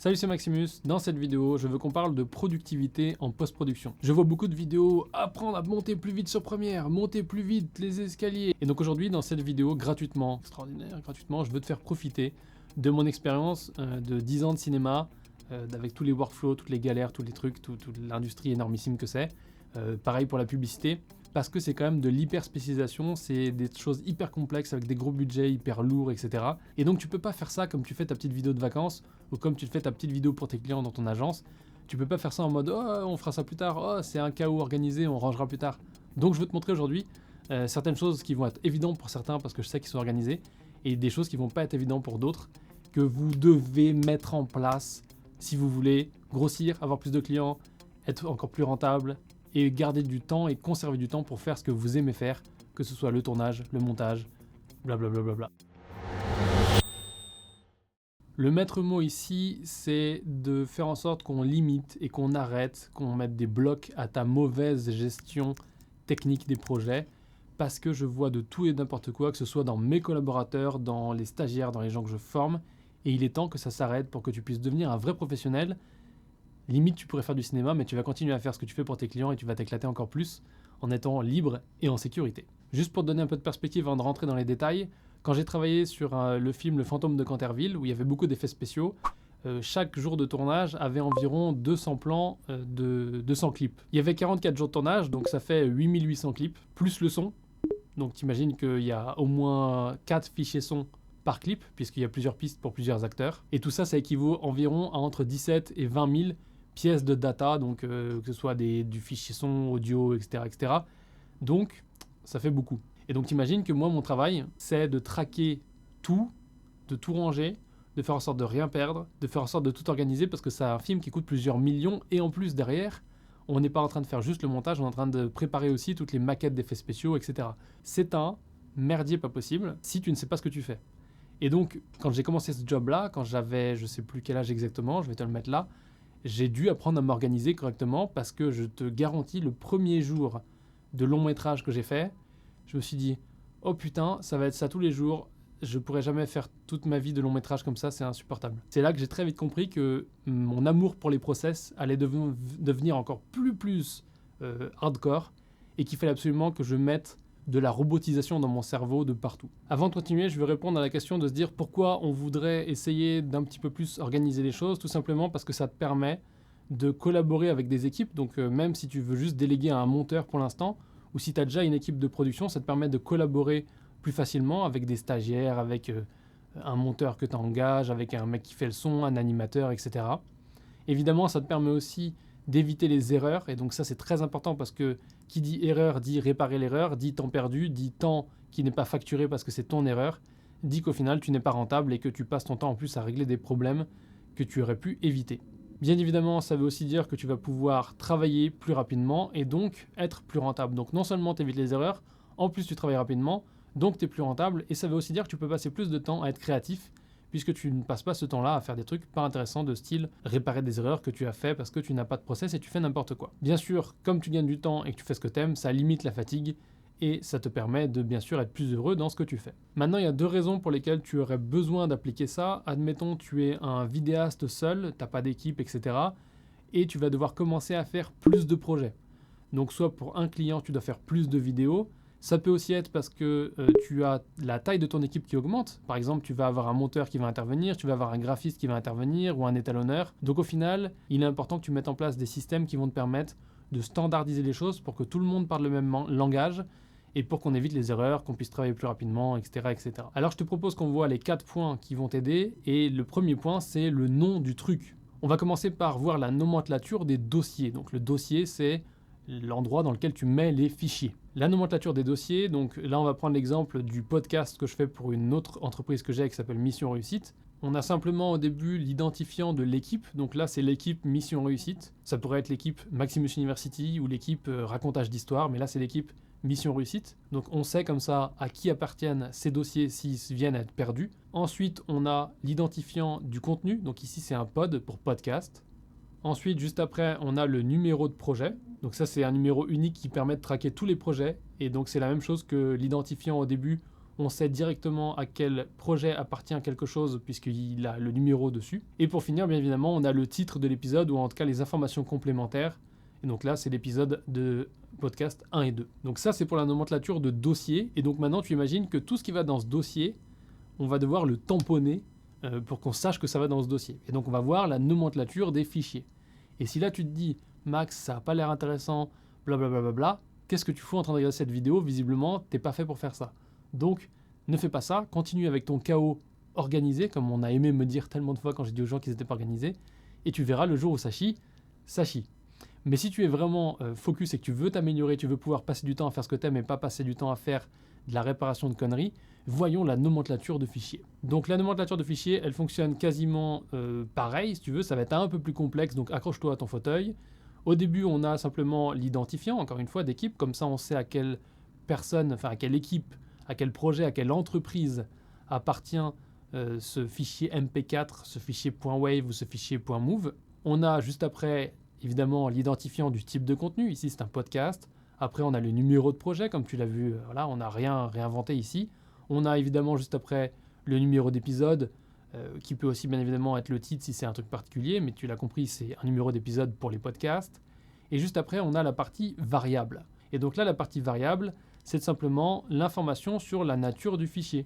Salut, c'est Maximus. Dans cette vidéo, je veux qu'on parle de productivité en post-production. Je vois beaucoup de vidéos apprendre à monter plus vite sur Premiere, monter plus vite les escaliers. Et donc aujourd'hui, dans cette vidéo, gratuitement, gratuitement, je veux te faire profiter de mon expérience de 10 ans de cinéma, avec tous les workflows, toutes les galères, tous les trucs, toute l'industrie énormissime que c'est. Pareil pour la publicité, parce que c'est quand même de l'hyper spécialisation, c'est des choses hyper complexes avec des gros budgets hyper lourds, etc. Et donc tu peux pas faire ça comme tu fais ta petite vidéo de vacances ou comme tu fais ta petite vidéo pour tes clients dans ton agence. Tu peux pas faire ça en mode oh on fera ça plus tard, oh c'est un chaos organisé, on rangera plus tard. Donc je veux te montrer aujourd'hui certaines choses qui vont être évidentes pour certains parce que je sais qu'ils sont organisés et des choses qui vont pas être évidentes pour d'autres que vous devez mettre en place si vous voulez grossir, avoir plus de clients, être encore plus rentable et garder du temps et conserver du temps pour faire ce que vous aimez faire, que ce soit le tournage, le montage, blablabla. Le maître mot ici, c'est de faire en sorte qu'on limite et qu'on arrête, qu'on mette des blocs à ta mauvaise gestion technique des projets, parce que je vois de tout et n'importe quoi, que ce soit dans mes collaborateurs, dans les stagiaires, dans les gens que je forme, et il est temps que ça s'arrête pour que tu puisses devenir un vrai professionnel. Limite, tu pourrais faire du cinéma, mais tu vas continuer à faire ce que tu fais pour tes clients et tu vas t'éclater encore plus en étant libre et en sécurité. Juste pour te donner un peu de perspective avant de rentrer dans les détails, quand j'ai travaillé sur le film Le Fantôme de Canterville, où il y avait beaucoup d'effets spéciaux, chaque jour de tournage avait environ 200 plans de 200 clips. Il y avait 44 jours de tournage, donc ça fait 8800 clips, plus le son. Donc t'imagines qu'il y a au moins 4 fichiers son par clip, puisqu'il y a plusieurs pistes pour plusieurs acteurs. Et tout ça, ça équivaut environ à entre 17 et 20 000 pièces de data, donc que ce soit du fichier son, audio, etc., etc. Donc, ça fait beaucoup. Et donc, t'imagines que moi, mon travail, c'est de traquer tout, de tout ranger, de faire en sorte de rien perdre, de faire en sorte de tout organiser, parce que c'est un film qui coûte plusieurs millions, et en plus, derrière, on n'est pas en train de faire juste le montage, on est en train de préparer aussi toutes les maquettes d'effets spéciaux, etc. C'est un merdier pas possible si tu ne sais pas ce que tu fais. Et donc, quand j'ai commencé ce job-là, quand j'avais, je sais plus quel âge exactement, je vais te le mettre là, j'ai dû apprendre à m'organiser correctement parce que je te garantis, le premier jour de long métrage que j'ai fait, je me suis dit « Oh putain, ça va être ça tous les jours, je pourrais jamais faire toute ma vie de long métrage comme ça, c'est insupportable. » C'est là que j'ai très vite compris que mon amour pour les process allait devenir encore plus hardcore et qu'il fallait absolument que je mette de la robotisation dans mon cerveau de partout. Avant de continuer, je veux répondre à la question de se dire pourquoi on voudrait essayer d'un petit peu plus organiser les choses, tout simplement parce que ça te permet de collaborer avec des équipes, donc même si tu veux juste déléguer à un monteur pour l'instant, ou si tu as déjà une équipe de production, ça te permet de collaborer plus facilement avec des stagiaires, avec un monteur que tu engages, avec un mec qui fait le son, un animateur, etc. Évidemment, ça te permet aussi d'éviter les erreurs, et donc ça c'est très important parce que qui dit erreur dit réparer l'erreur, dit temps perdu, dit temps qui n'est pas facturé parce que c'est ton erreur, dit qu'au final tu n'es pas rentable et que tu passes ton temps en plus à régler des problèmes que tu aurais pu éviter. Bien évidemment, ça veut aussi dire que tu vas pouvoir travailler plus rapidement et donc être plus rentable. Donc non seulement tu évites les erreurs, en plus tu travailles rapidement, donc tu es plus rentable, et ça veut aussi dire que tu peux passer plus de temps à être créatif puisque tu ne passes pas ce temps-là à faire des trucs pas intéressants de style réparer des erreurs que tu as fait parce que tu n'as pas de process et tu fais n'importe quoi. Bien sûr, comme tu gagnes du temps et que tu fais ce que tu aimes, ça limite la fatigue et ça te permet de bien sûr être plus heureux dans ce que tu fais. Maintenant, il y a deux raisons pour lesquelles tu aurais besoin d'appliquer ça. Admettons, tu es un vidéaste seul, tu n'as pas d'équipe, etc. et tu vas devoir commencer à faire plus de projets. Donc soit pour un client, tu dois faire plus de vidéos. Ça peut aussi être parce que tu as la taille de ton équipe qui augmente. Par exemple, tu vas avoir un monteur qui va intervenir, tu vas avoir un graphiste qui va intervenir ou un étalonneur. Donc au final, il est important que tu mettes en place des systèmes qui vont te permettre de standardiser les choses pour que tout le monde parle le même langage et pour qu'on évite les erreurs, qu'on puisse travailler plus rapidement, etc., etc. Alors je te propose qu'on voit les 4 points qui vont t'aider. Et le premier point, c'est le nom du truc. On va commencer par voir la nomenclature des dossiers. Donc le dossier, c'est l'endroit dans lequel tu mets les fichiers. La nomenclature des dossiers, donc là on va prendre l'exemple du podcast que je fais pour une autre entreprise que j'ai qui s'appelle Mission Réussite. On a simplement au début l'identifiant de l'équipe, donc là c'est l'équipe Mission Réussite. Ça pourrait être l'équipe Maximus University ou l'équipe Racontage d'Histoire, mais là c'est l'équipe Mission Réussite. Donc on sait comme ça à qui appartiennent ces dossiers s'ils viennent à être perdus. Ensuite on a l'identifiant du contenu, donc ici c'est un pod pour podcast. Ensuite, juste après, on a le numéro de projet. Donc ça, c'est un numéro unique qui permet de traquer tous les projets. Et donc, c'est la même chose que l'identifiant au début On sait directement à quel projet appartient quelque chose puisqu'il a le numéro dessus. Et pour finir, bien évidemment, on a le titre de l'épisode ou en tout cas les informations complémentaires. Et donc là, c'est l'épisode de podcast 1 et 2. Donc ça, c'est pour la nomenclature de dossier. Et donc maintenant, tu imagines que tout ce qui va dans ce dossier, on va devoir le tamponner pour qu'on sache que ça va dans ce dossier. Et donc, on va voir la nomenclature des fichiers. Et si là, tu te dis, Max, ça n'a pas l'air intéressant, blablabla, qu'est-ce que tu fous en train de regarder cette vidéo? Visiblement, tu n'es pas fait pour faire ça. Donc, ne fais pas ça. Continue avec ton chaos organisé, comme on a aimé me dire tellement de fois quand j'ai dit aux gens qu'ils n'étaient pas organisés. Et tu verras le jour où ça chie, ça chie. Mais si tu es vraiment focus et que tu veux t'améliorer, tu veux pouvoir passer du temps à faire ce que tu aimes et pas passer du temps à faire de la réparation de conneries, voyons la nomenclature de fichiers. Donc la nomenclature de fichiers, elle fonctionne quasiment pareil, si tu veux, ça va être un peu plus complexe, donc accroche-toi à ton fauteuil. Au début, on a simplement l'identifiant, encore une fois, d'équipe, comme ça on sait à quelle personne, enfin à quelle équipe, à quel projet, à quelle entreprise appartient ce fichier MP4, ce fichier .wave ou ce fichier .move. On a juste après, évidemment, l'identifiant du type de contenu, ici c'est un podcast. Après, on a le numéro de projet, comme tu l'as vu, voilà, on n'a rien réinventé ici. On a évidemment juste après le numéro d'épisode, qui peut aussi bien évidemment être le titre si c'est un truc particulier, mais tu l'as compris, c'est un numéro d'épisode pour les podcasts. Et juste après, on a la partie variable. Et donc là, la partie variable, c'est simplement l'information sur la nature du fichier,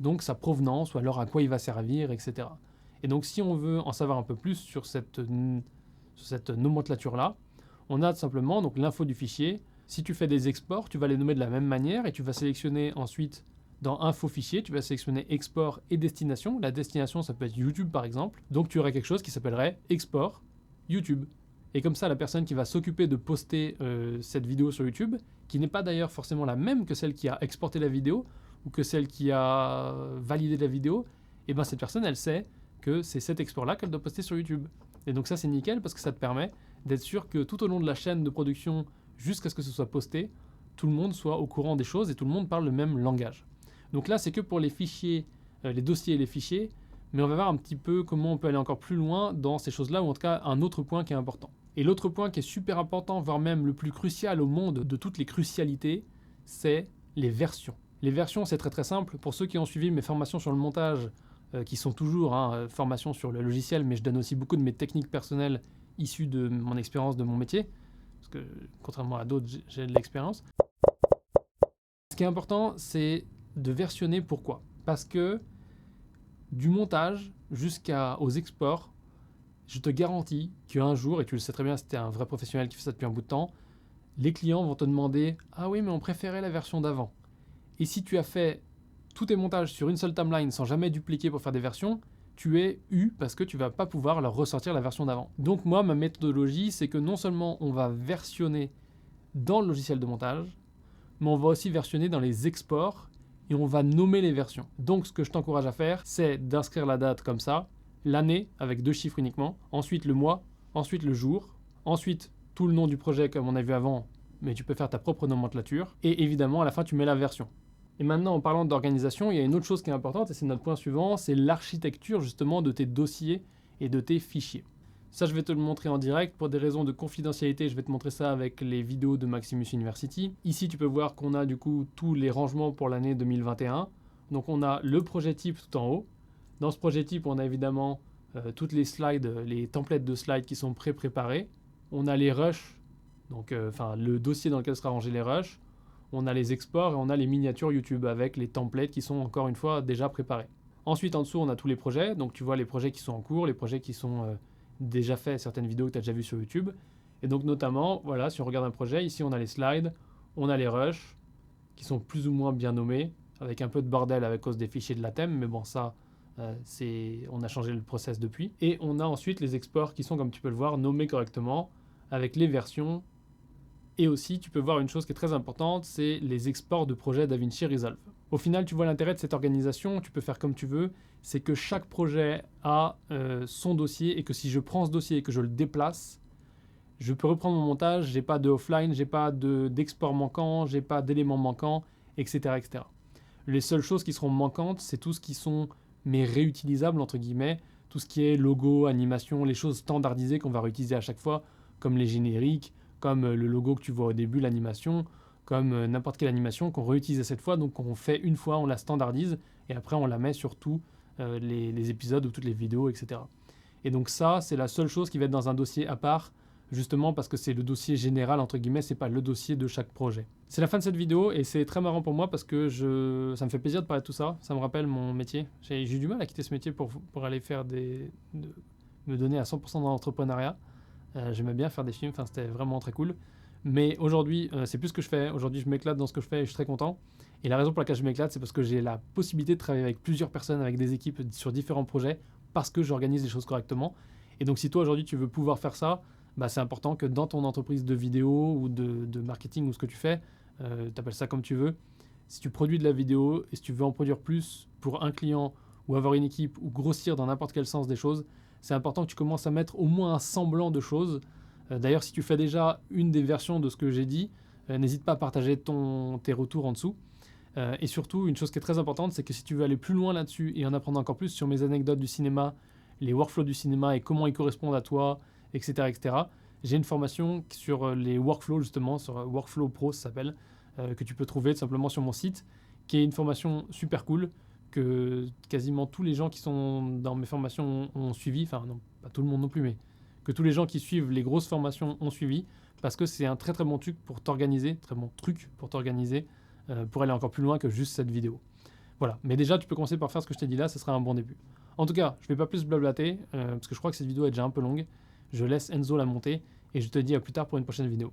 donc sa provenance ou alors à quoi il va servir, etc. Et donc si on veut en savoir un peu plus sur cette nomenclature-là, on a simplement donc l'info du fichier. Si tu fais des exports, tu vas les nommer de la même manière et tu vas sélectionner ensuite dans info fichier, tu vas sélectionner export et destination. La destination, ça peut être YouTube par exemple. Donc tu aurais quelque chose qui s'appellerait export YouTube. Et comme ça, la personne qui va s'occuper de poster cette vidéo sur YouTube, qui n'est pas d'ailleurs forcément la même que celle qui a exporté la vidéo ou que celle qui a validé la vidéo, et bien cette personne, elle sait que c'est cet export-là qu'elle doit poster sur YouTube. Et donc ça, c'est nickel parce que ça te permet d'être sûr que tout au long de la chaîne de production, jusqu'à ce que ce soit posté, tout le monde soit au courant des choses et tout le monde parle le même langage. Donc là, c'est que pour les fichiers, les dossiers et les fichiers, mais on va voir un petit peu comment on peut aller encore plus loin dans ces choses-là, ou en tout cas un autre point qui est important. Et l'autre point qui est super important, voire même le plus crucial au monde de toutes les crucialités, c'est les versions. Les versions, c'est très très simple. Pour ceux qui ont suivi mes formations sur le montage, qui sont toujours formations sur le logiciel, mais je donne aussi beaucoup de mes techniques personnelles issues de mon expérience, de mon métier, parce que contrairement à d'autres, j'ai de l'expérience. Ce qui est important, c'est de versionner. Pourquoi? Parce que du montage jusqu'aux exports, je te garantis qu'un jour, et tu le sais très bien si tu es un vrai professionnel qui fait ça depuis un bout de temps, les clients vont te demander « Ah oui, mais on préférait la version d'avant ». Et si tu as fait tous tes montages sur une seule timeline sans jamais dupliquer pour faire des versions, tu es eu parce que tu ne vas pas pouvoir leur ressortir la version d'avant. Donc moi, ma méthodologie, c'est que non seulement on va versionner dans le logiciel de montage, mais on va aussi versionner dans les exports et on va nommer les versions. Donc ce que je t'encourage à faire, c'est d'inscrire la date comme ça, l'année avec 2 chiffres uniquement, ensuite le mois, ensuite le jour, ensuite tout le nom du projet comme on a vu avant, mais tu peux faire ta propre nomenclature, et évidemment à la fin tu mets la version. Et maintenant en parlant d'organisation, il y a une autre chose qui est importante, et c'est notre point suivant, c'est l'architecture justement de tes dossiers et de tes fichiers. Ça, je vais te le montrer en direct. Pour des raisons de confidentialité, je vais te montrer ça avec les vidéos de Maximus University. Ici, tu peux voir qu'on a du coup tous les rangements pour l'année 2021. Donc, on a le projet type tout en haut. Dans ce projet type, on a évidemment toutes les slides, les templates de slides qui sont pré-préparés. On a les rushs, donc le dossier dans lequel sera rangé les rushs. On a les exports et on a les miniatures YouTube avec les templates qui sont encore une fois déjà préparés. Ensuite, en dessous, on a tous les projets. Donc, tu vois les projets qui sont en cours, les projets qui sont déjà fait, certaines vidéos que tu as déjà vues sur YouTube. Et donc notamment, voilà, si on regarde un projet, ici on a les slides, on a les rushs, qui sont plus ou moins bien nommés, avec un peu de bordel à cause des fichiers de la thème, mais bon ça, on a changé le process depuis. Et on a ensuite les exports qui sont, comme tu peux le voir, nommés correctement, avec les versions. Et aussi, tu peux voir une chose qui est très importante, c'est les exports de projets DaVinci Resolve. Au final, tu vois l'intérêt de cette organisation, tu peux faire comme tu veux, c'est que chaque projet a son dossier et que si je prends ce dossier et que je le déplace, je peux reprendre mon montage, j'ai pas de offline, j'ai pas d'export manquant, j'ai pas d'éléments manquants, etc., etc. Les seules choses qui seront manquantes, c'est tout ce qui sont mais réutilisables, entre guillemets, tout ce qui est logo, animation, les choses standardisées qu'on va réutiliser à chaque fois, comme les génériques, comme le logo que tu vois au début, l'animation. comme n'importe quelle animation qu'on réutilise à cette fois. Donc on fait une fois, on la standardise et après on la met sur tous les épisodes ou toutes les vidéos, etc. Et donc ça, c'est la seule chose qui va être dans un dossier à part, justement parce que c'est le dossier général, entre guillemets, c'est pas le dossier de chaque projet. C'est la fin de cette vidéo et c'est très marrant pour moi parce que ça me fait plaisir de parler de tout ça. Ça me rappelle mon métier. J'ai eu du mal à quitter ce métier pour aller faire me donner à 100% dans l'entrepreneuriat. J'aimais bien faire des films, enfin, c'était vraiment très cool. Mais aujourd'hui, c'est plus ce que je fais. Aujourd'hui, je m'éclate dans ce que je fais et je suis très content. Et la raison pour laquelle je m'éclate, c'est parce que j'ai la possibilité de travailler avec plusieurs personnes, avec des équipes sur différents projets, parce que j'organise les choses correctement. Et donc, si toi, aujourd'hui, tu veux pouvoir faire ça, bah, c'est important que dans ton entreprise de vidéo ou de marketing ou ce que tu fais, tu appelles ça comme tu veux, si tu produis de la vidéo et si tu veux en produire plus pour un client ou avoir une équipe ou grossir dans n'importe quel sens des choses, c'est important que tu commences à mettre au moins un semblant de choses. D'ailleurs, si tu fais déjà une des versions de ce que j'ai dit, n'hésite pas à partager tes retours en dessous. Et surtout, une chose qui est très importante, c'est que si tu veux aller plus loin là-dessus et en apprendre encore plus sur mes anecdotes du cinéma, les workflows du cinéma et comment ils correspondent à toi, etc., etc., j'ai une formation sur les workflows, justement, sur Workflow Pro, ça s'appelle, que tu peux trouver tout simplement sur mon site, qui est une formation super cool, que quasiment tous les gens qui sont dans mes formations ont suivi, enfin non, pas tout le monde non plus, mais que tous les gens qui suivent les grosses formations ont suivi, parce que c'est un très très bon truc pour t'organiser, pour aller encore plus loin que juste cette vidéo. Voilà, mais déjà tu peux commencer par faire ce que je t'ai dit là, ce sera un bon début. En tout cas, je ne vais pas plus blablater, parce que je crois que cette vidéo est déjà un peu longue. Je laisse Enzo la monter, et je te dis à plus tard pour une prochaine vidéo.